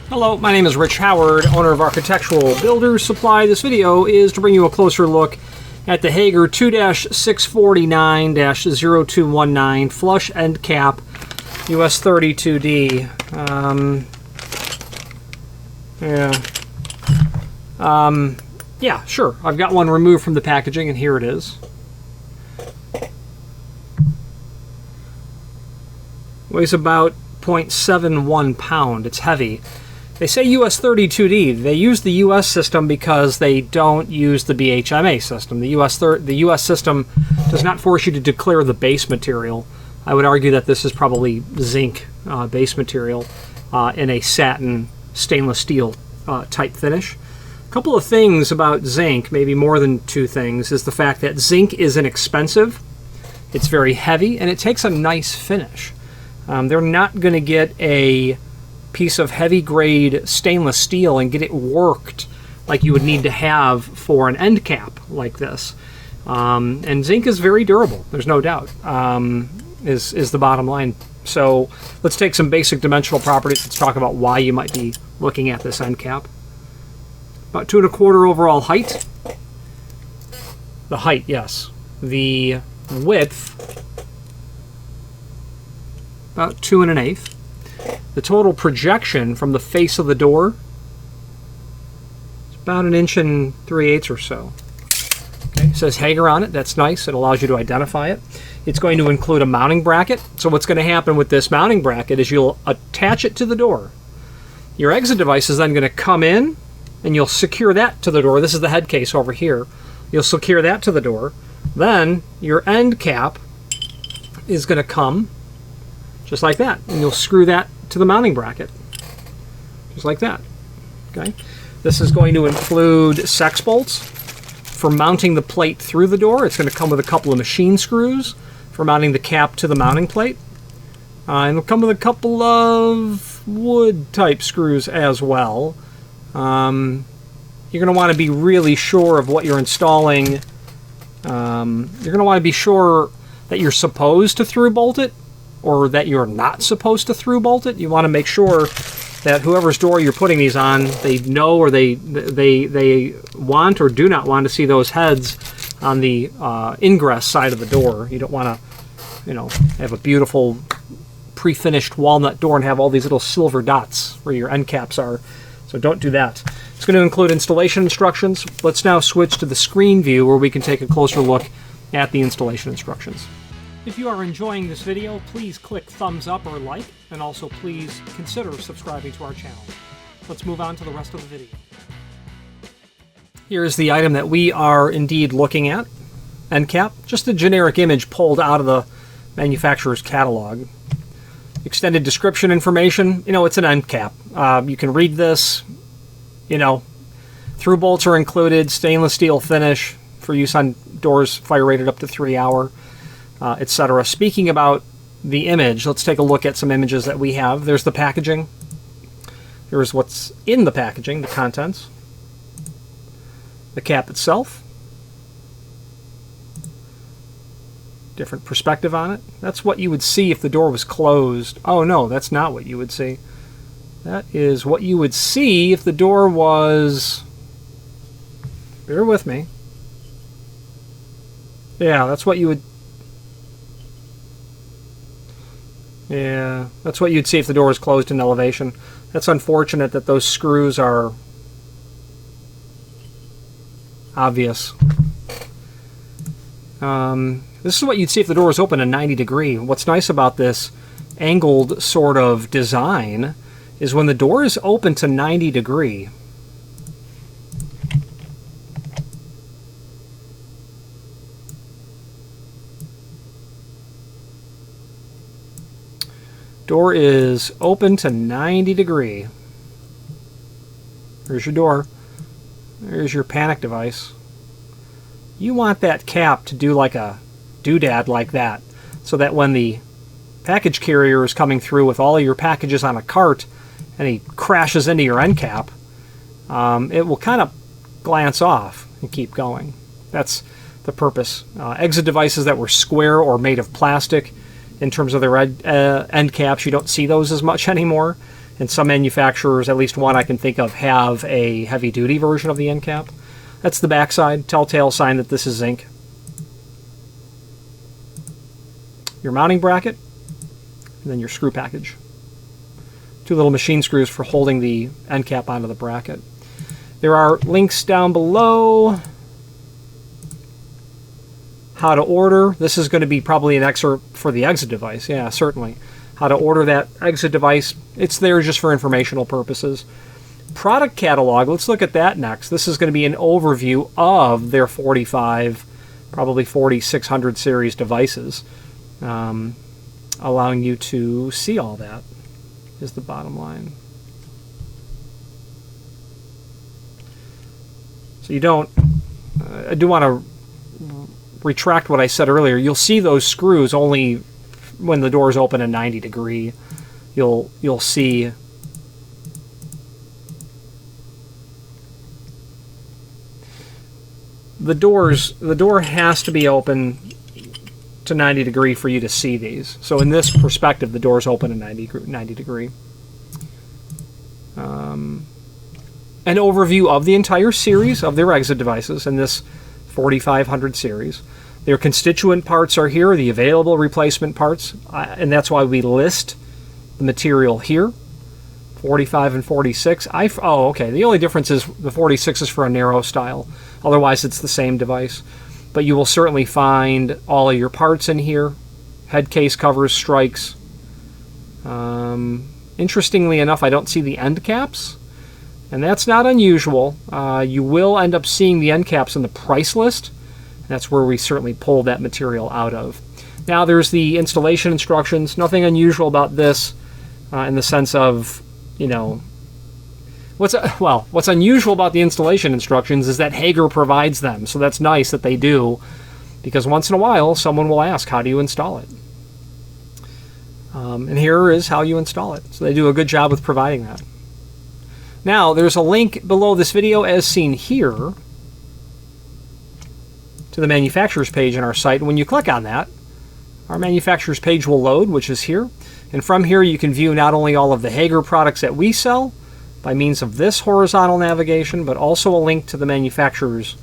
Hello, my name is Rich Howard, owner of Architectural Builders Supply. This video is to bring you a closer look at the Hager 2-649-0219 flush end cap US32D. Yeah, sure. I've got one removed from the packaging, and here it is. Weighs about 0.71 pound. It's heavy. They say US32D. They use the US system because they don't use the BHMA system. The US system does not force you to declare the base material. I would argue that this is probably zinc base material in a satin stainless steel type finish. A couple of things about zinc, maybe more than two things, is the fact that zinc is inexpensive, it's very heavy, and it takes a nice finish. They're not going to get a piece of heavy grade stainless steel and get it worked like you would need to have for an end cap like this. And zinc is very durable, there's no doubt, is the bottom line. So let's take some basic dimensional properties. Let's talk about why you might be looking at this end cap. About 2 1/4 overall height. The height, yes. The width, about 2 1/8. The total projection from the face of the door is about 1 3/8 or so. Okay, it says Hager on it. That's nice. It allows you to identify it. It's going to include a mounting bracket. So what's going to happen with this mounting bracket is you'll attach it to the door. Your exit device is then going to come in, and you'll secure that to the door. This is the head case over here. You'll secure that to the door. Then your end cap is going to come just like that, and you'll screw that to the mounting bracket, just like that. Okay. This is going to include sex bolts for mounting the plate through the door. It's going to come with a couple of machine screws for mounting the cap to the mounting plate, and it'll come with a couple of wood type screws as well. You're going to want to be really sure of what you're installing. You're going to want to be sure that you're supposed to through bolt it, or that you're not supposed to through bolt it. You want to make sure that whoever's door you're putting these on, they know, or they want or do not want to see those heads on the ingress side of the door. You don't want to, have a beautiful pre-finished walnut door and have all these little silver dots where your end caps are. So don't do that. It's going to include installation instructions. Let's now switch to the screen view where we can take a closer look at the installation instructions. If you are enjoying this video, please click thumbs up or like, and also please consider subscribing to our channel. Let's move on to the rest of the video. Here's the item that we are indeed looking at. End cap, just a generic image pulled out of the manufacturer's catalog. Extended description information, it's an end cap. You can read this, through bolts are included, stainless steel finish for use on doors fire rated up to 3 hour. Etc. Speaking about the image, let's take a look at some images that we have. There's the packaging. Here's what's in the packaging, the contents. The cap itself. Different perspective on it. That's what you would see if the door was closed. Oh no, that's not what you would see. That is what you would see if the door was... Bear with me. Yeah, that's what you would... Yeah, that's what you'd see if the door was closed in elevation. That's unfortunate that those screws are obvious. This is what you'd see if the door was open at 90 degree. What's nice about this angled sort of design is when the door is open to 90 degree, door is open to 90 degree. There's your door. There's your panic device. You want that cap to do like a doodad like that, so that when the package carrier is coming through with all of your packages on a cart and he crashes into your end cap, it will kind of glance off and keep going. That's the purpose. Exit devices that were square or made of plastic, in terms of their end caps, you don't see those as much anymore. And some manufacturers, at least one I can think of, have a heavy-duty version of the end cap. That's the backside, telltale sign that this is zinc. Your mounting bracket, and then your screw package. 2 little machine screws for holding the end cap onto the bracket. There are links down below. How to order. This is going to be probably an excerpt for the exit device. Yeah, certainly. How to order that exit device. It's there just for informational purposes. Product catalog. Let's look at that next. This is going to be an overview of their 45, probably 4600 series devices, allowing you to see all that is the bottom line. So you don't, I do want to retract what I said earlier. You'll see those screws only when the doors open a 90 degree. You'll see the door has to be open to 90 degree for you to see these. So in this perspective, the doors open at 90 degree. An overview of the entire series of their exit devices in this 4500 series. Their constituent parts are here, the available replacement parts, and that's why we list the material here. 45 and 46. Oh, okay. The only difference is the 46 is for a narrow style. Otherwise, it's the same device. But you will certainly find all of your parts in here. Head case covers, strikes. Interestingly enough, I don't see the end caps. And that's not unusual. You will end up seeing the end caps in the price list. That's where we certainly pull that material out of. Now there's the installation instructions. Nothing unusual about this in the sense of, you know, what's unusual about the installation instructions is that Hager provides them. So that's nice that they do, because once in a while someone will ask, how do you install it? And here is how you install it. So they do a good job with providing that. Now, there's a link below this video, as seen here, to the manufacturer's page on our site. And when you click on that, our manufacturer's page will load, which is here. And from here, you can view not only all of the Hager products that we sell by means of this horizontal navigation, but also a link to the manufacturer's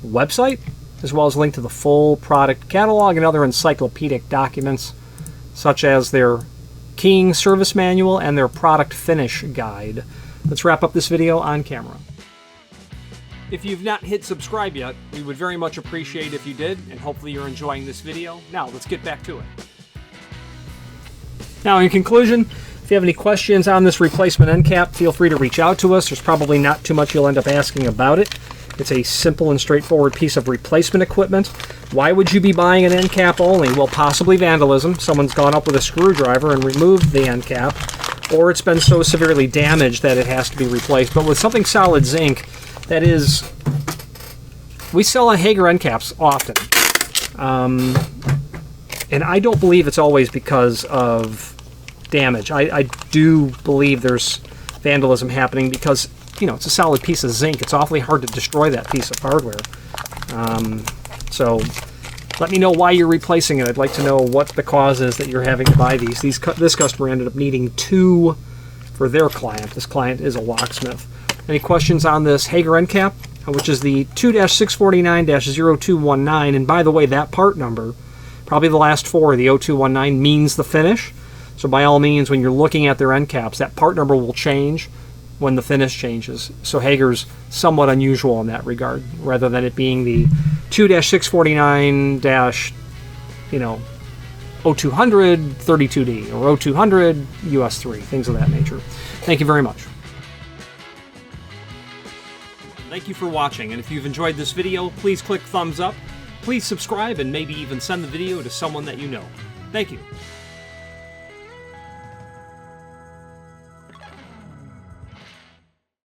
website, as well as a link to the full product catalog and other encyclopedic documents, such as their keying service manual and their product finish guide. Let's wrap up this video on camera. If you've not hit subscribe yet, we would very much appreciate if you did, and hopefully you're enjoying this video. Now, let's get back to it. Now, in conclusion, if you have any questions on this replacement end cap, feel free to reach out to us. There's probably not too much you'll end up asking about it. It's a simple and straightforward piece of replacement equipment. Why would you be buying an end cap only? Well, possibly vandalism. Someone's gone up with a screwdriver and removed the end cap, or it's been so severely damaged that it has to be replaced. But with something solid zinc, that is, we sell Hager end caps often. And I don't believe it's always because of damage. I do believe there's vandalism happening because, you know, it's a solid piece of zinc. It's awfully hard to destroy that piece of hardware. So let me know why you're replacing it. I'd like to know what the cause is that you're having to buy these. This customer ended up needing 2 for their client. This client is a locksmith. Any questions on this Hager end cap, which is the 2-649-0219? And by the way, that part number, probably the last 4, the 0219, means the finish. So by all means, when you're looking at their end caps, that part number will change when the finish changes. So Hager's somewhat unusual in that regard, rather than it being the 2-649- 0200 32D or 0200 US3, things of that nature. Thank you very much. Thank you for watching, and if you've enjoyed this video, please click thumbs up, please subscribe, and maybe even send the video to someone that you know. Thank you.